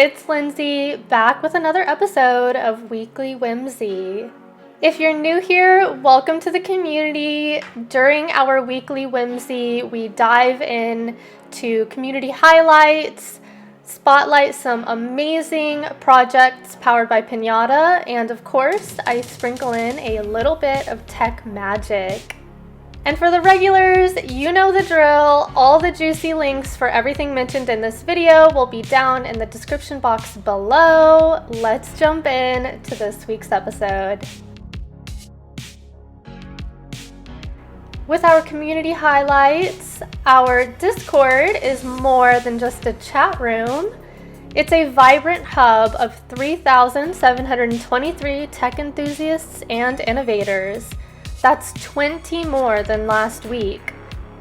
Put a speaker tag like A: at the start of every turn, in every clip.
A: it's Lindsay back with another episode of Weekly Whimsy. If you're new here, welcome to the community. During our Weekly Whimsy, we dive in to community highlights, spotlight some amazing projects powered by Pinata, and of course, I sprinkle in a little bit of tech magic. And for the regulars, you know the drill. All the juicy links for everything mentioned in this video will be down in the description box below. Let's jump in to this week's episode. With our community highlights, our Discord is more than just a chat room. It's a vibrant hub of 3,723 tech enthusiasts and innovators. That's 20 more than last week.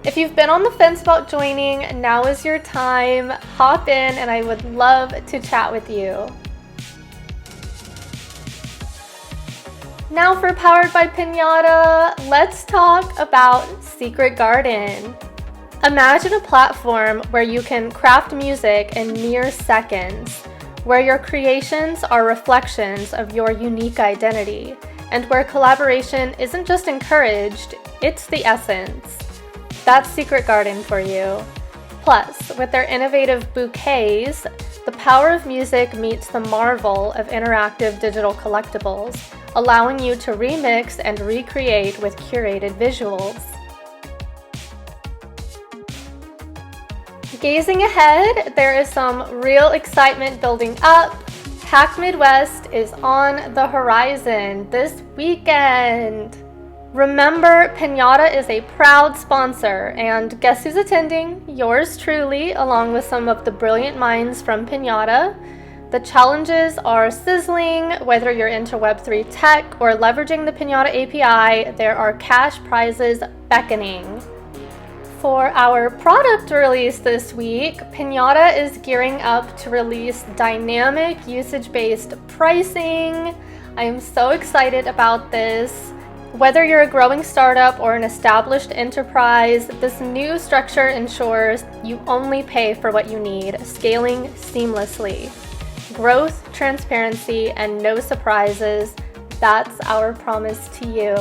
A: If you've been on the fence about joining, now is your time. Hop in and I would love to chat with you. Now for Powered by Pinata, let's talk about Secret Garden. Imagine a platform where you can craft music in mere seconds, where your creations are reflections of your unique identity, and where collaboration isn't just encouraged, it's the essence. That's Secret Garden for you. Plus, with their innovative bouquets, the power of music meets the marvel of interactive digital collectibles, allowing you to remix and recreate with curated visuals. Gazing ahead, there is some real excitement building up. Hack Midwest is on the horizon this weekend. Remember, Pinata is a proud sponsor, and guess who's attending? Yours truly, along with some of the brilliant minds from Pinata. The challenges are sizzling. Whether you're into Web3 tech or leveraging the Pinata API, there are cash prizes beckoning. For our product release this week, Pinata is gearing up to release dynamic usage-based pricing. I am so excited about this. Whether you're a growing startup or an established enterprise, this new structure ensures you only pay for what you need, scaling seamlessly. Growth, transparency, and no surprises. That's our promise to you.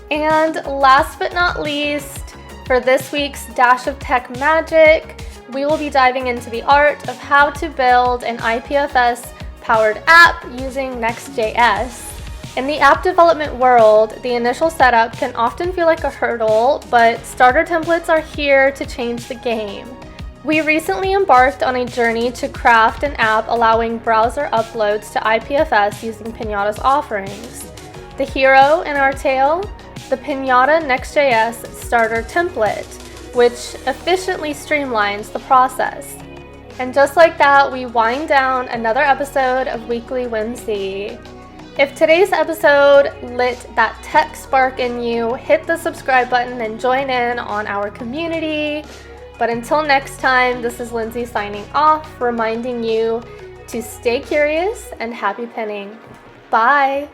A: And last but not least, for this week's Dash of Tech Magic, we will be diving into the art of how to build an IPFS-powered app using Next.js. In the app development world, the initial setup can often feel like a hurdle, but starter templates are here to change the game. We recently embarked on a journey to craft an app allowing browser uploads to IPFS using Pinata's offerings. The hero in our tale? The Pinata Next.js starter template, which efficiently streamlines the process. And just like that, we wind down another episode of Weekly Whimsy. If today's episode lit that tech spark in you, hit the subscribe button and join in on our community. But until next time, this is Lindsay signing off, reminding you to stay curious and happy pinning. Bye!